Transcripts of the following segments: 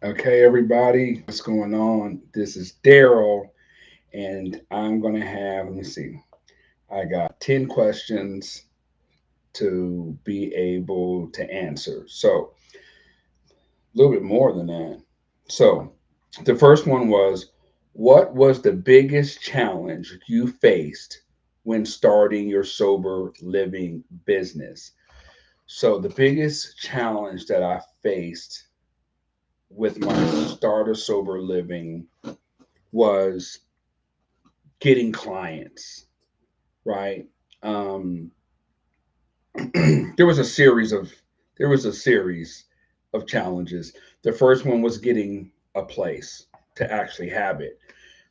Okay, everybody, what's going on? This is Daryl, and I'm going to have, let me see, I got 10 questions to be able to answer. So, a little bit more than that. So, the first one was, what was the biggest challenge you faced when starting your sober living business? So, the biggest challenge that I faced with my starter sober living was getting clients, right? Um, there was a series of there was a series of challenges. The first one was getting a place to actually have it.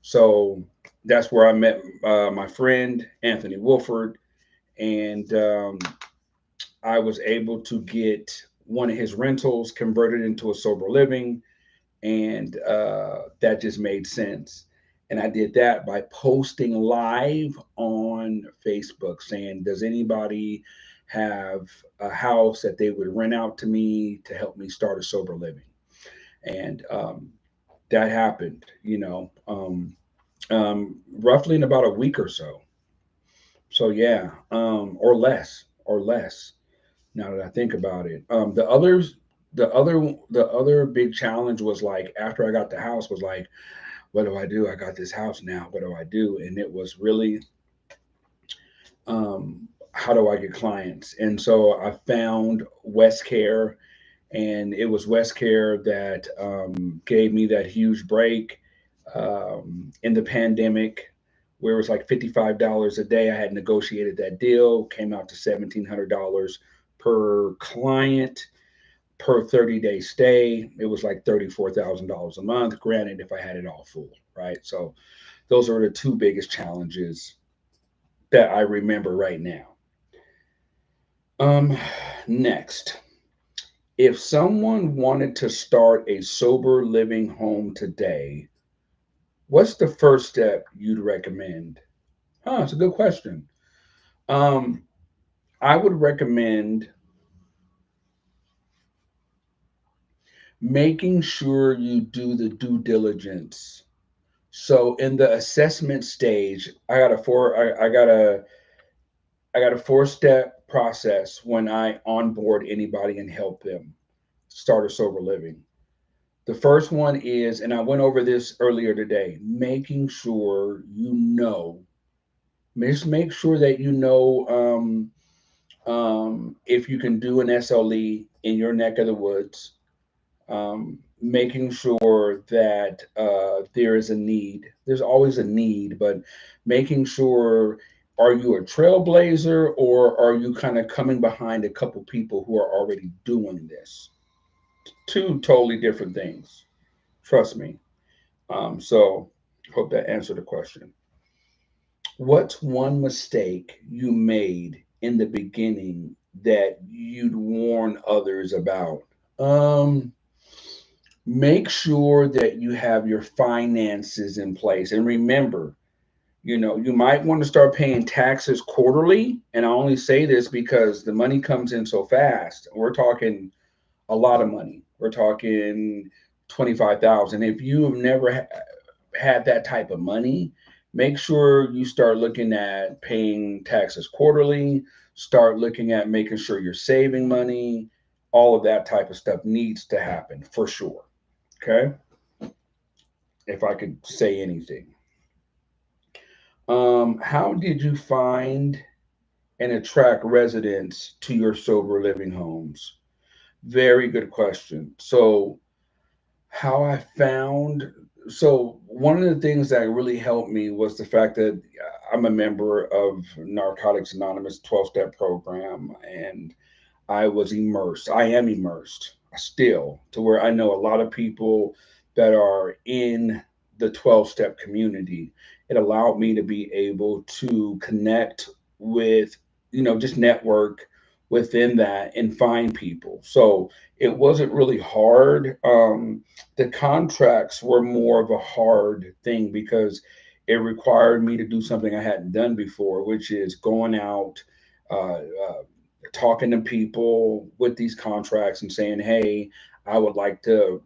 So that's where I met my friend Anthony Wolford, and I was able to get one of his rentals converted into a sober living, and that just made sense. And I did that by posting live on Facebook saying, "Does anybody have a house that they would rent out to me to help me start a sober living?" And that happened, roughly in about a week or so. So yeah, or less. Now that I think about it, the other big challenge was like after I got the house was like, what do I do? I got this house now. What do I do? And it was really, how do I get clients? And so I found West Care, and it was West Care that gave me that huge break in the pandemic, where it was like $55 a day. I had negotiated that deal, came out to $1,700 per client per 30-day stay. It was like $34,000 a month. Granted, if I had it all full, right? So those are the two biggest challenges that I remember right now. Um, Next, if someone wanted to start a sober living home today, what's the first step you'd recommend? It's a good question. Um, I would recommend making sure you do the due diligence. So in the assessment stage, I got a four-step process when I onboard anybody and help them start a sober living. The first one is, and I went over this earlier today, making sure you know, just make sure that you know if you can do an SLE in your neck of the woods, making sure that there is a need. There's always a need, but making sure, are you a trailblazer or are you kind of coming behind a couple people who are already doing this? Two totally different things. Trust me. So, hope that answered the question. What's one mistake you made in the beginning that you'd warn others about? Um, Make sure that you have your finances in place. And remember, you might want to start paying taxes quarterly. And I only say this because the money comes in so fast. We're talking a lot of money. We're talking 25,000. If you have never had that type of money, make sure you start looking at paying taxes quarterly, start looking at making sure you're saving money. All of that type of stuff needs to happen for sure. Okay, if I could say anything. How did you find and attract residents to your sober living homes? Very good question. So, how I found, so one of the things that really helped me was the fact that I'm a member of Narcotics Anonymous 12 step program, and I am immersed still to where I know a lot of people that are in the 12 step community. It allowed me to be able to connect with, just network within that and find people. So it wasn't really hard. The contracts were more of a hard thing because it required me to do something I hadn't done before, which is going out, talking to people with these contracts and saying, "Hey, I would like to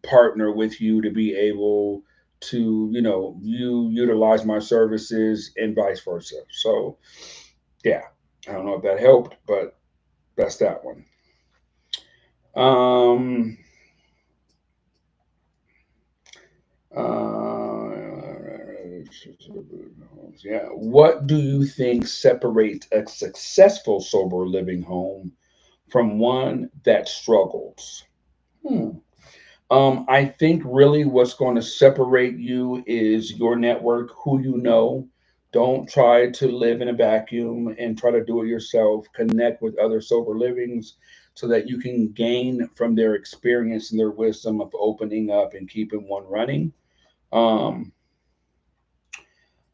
partner with you to be able to, you utilize my services and vice versa. So, yeah, I don't know if that helped, but that's that one. Um, uh, yeah. What do you think separates a successful sober living home from one that struggles? Hmm. I think really what's going to separate you is your network, who you know. Don't try to live in a vacuum and try to do it yourself. Connect with other sober livings so that you can gain from their experience and their wisdom of opening up and keeping one running. Um,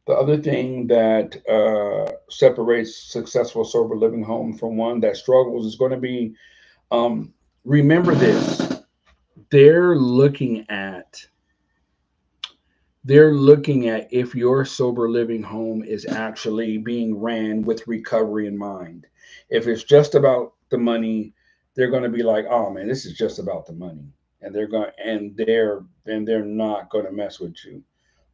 the other thing that separates successful sober living home from one that struggles is going to be, um, remember this, they're looking at they're looking at if your sober living home is actually being ran with recovery in mind. If it's just about the money, they're going to be like, "Oh man, this is just about the money," and they're not going to mess with you,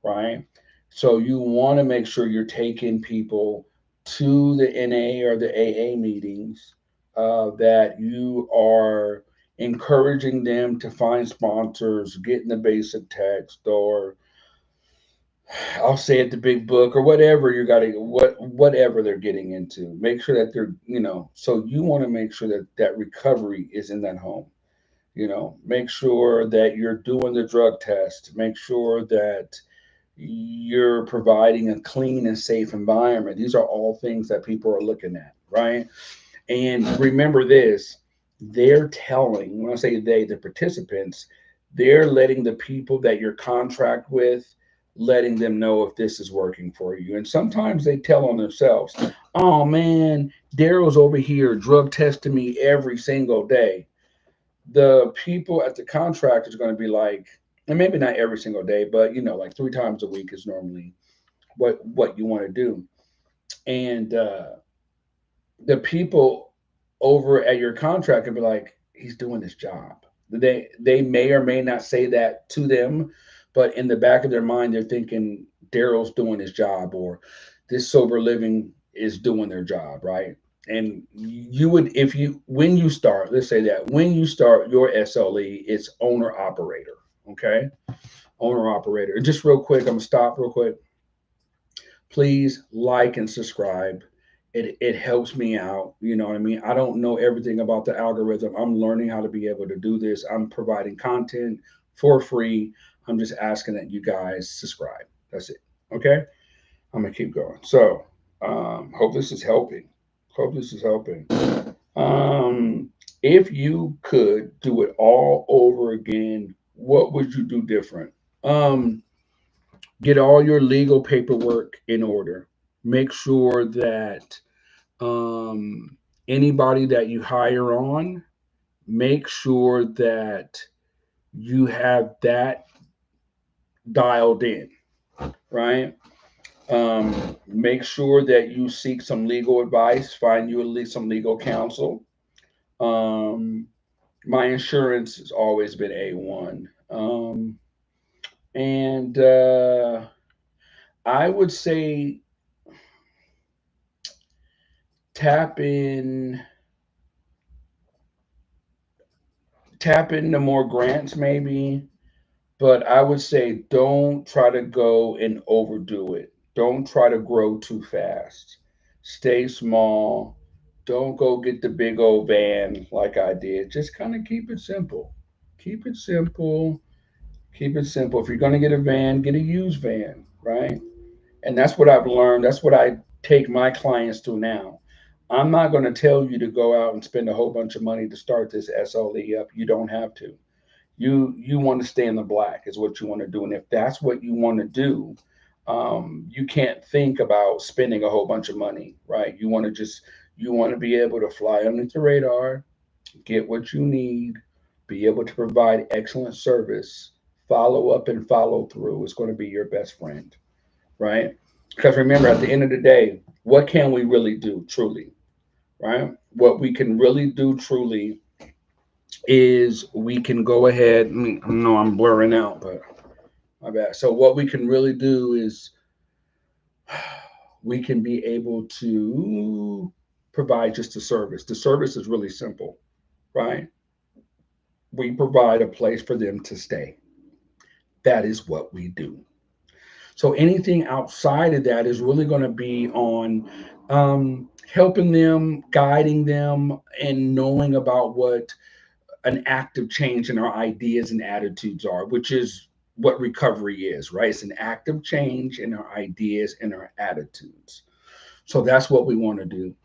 right? So you want to make sure you're taking people to the NA or the AA meetings, that you are encouraging them to find sponsors, getting the basic text, or I'll say it, the big book or whatever you got to whatever they're getting into. Make sure that they're, so you want to make sure that that recovery is in that home. Make sure that you're doing the drug test. Make sure that you're providing a clean and safe environment. These are all things that people are looking at, right? And remember this, they're telling, when I say they, the participants, they're letting the people that you're contract with, letting them know if this is working for you. And sometimes they tell on themselves, oh man, Daryl's over here drug testing me every single day. The people at the contract is going to be like, and maybe not every single day, but like 3 times a week is normally what you want to do. And the people over at your contract can be like, he's doing his job. They may or may not say that to them, but in the back of their mind, they're thinking Daryl's doing his job, or this sober living is doing their job, right? And you would, if you, when you start, let's say that when you start your SLE, it's owner operator, okay? Owner operator. And just real quick, I'm gonna stop real quick. Please like and subscribe. It helps me out. You know what I mean? I don't know everything about the algorithm. I'm learning how to be able to do this. I'm providing content for free. I'm just asking that you guys subscribe. That's it. Okay? I'm gonna keep going. So hope this is helping. Hope this is helping. Um, if you could do it all over again, what would you do different? Um, get all your legal paperwork in order. Make sure that um, anybody that you hire on, make sure that you have that dialed in, right? Make sure that you seek some legal advice, find you at least some legal counsel. Um, my insurance has always been A1. And I would say tap in tap into more grants maybe, but I would say don't try to go and overdo it. Don't try to grow too fast. Stay small. Don't go get the big old van like I did. Just kind of keep it simple. Keep it simple. Keep it simple. If you're going to get a van, get a used van, right? And that's what I've learned. That's what I take my clients to now. I'm not going to tell you to go out and spend a whole bunch of money to start this SLE up. You don't have to. You want to stay in the black is what you want to do, and if that's what you want to do, you can't think about spending a whole bunch of money, right? You want to be able to fly underneath the radar, get what you need, be able to provide excellent service, follow up and follow through is going to be your best friend, right? Because remember, at the end of the day, what can we really do truly, right? What we can really do truly is we can go ahead. I know I'm blurring out, but my bad. So what we can really do is we can be able to provide just a service. The service is really simple, right? We provide a place for them to stay. That is what we do. So anything outside of that is really going to be on helping them, guiding them, and knowing about what an active change in our ideas and attitudes are, which is what recovery is, right? It's an active change in our ideas and our attitudes. So that's what we want to do.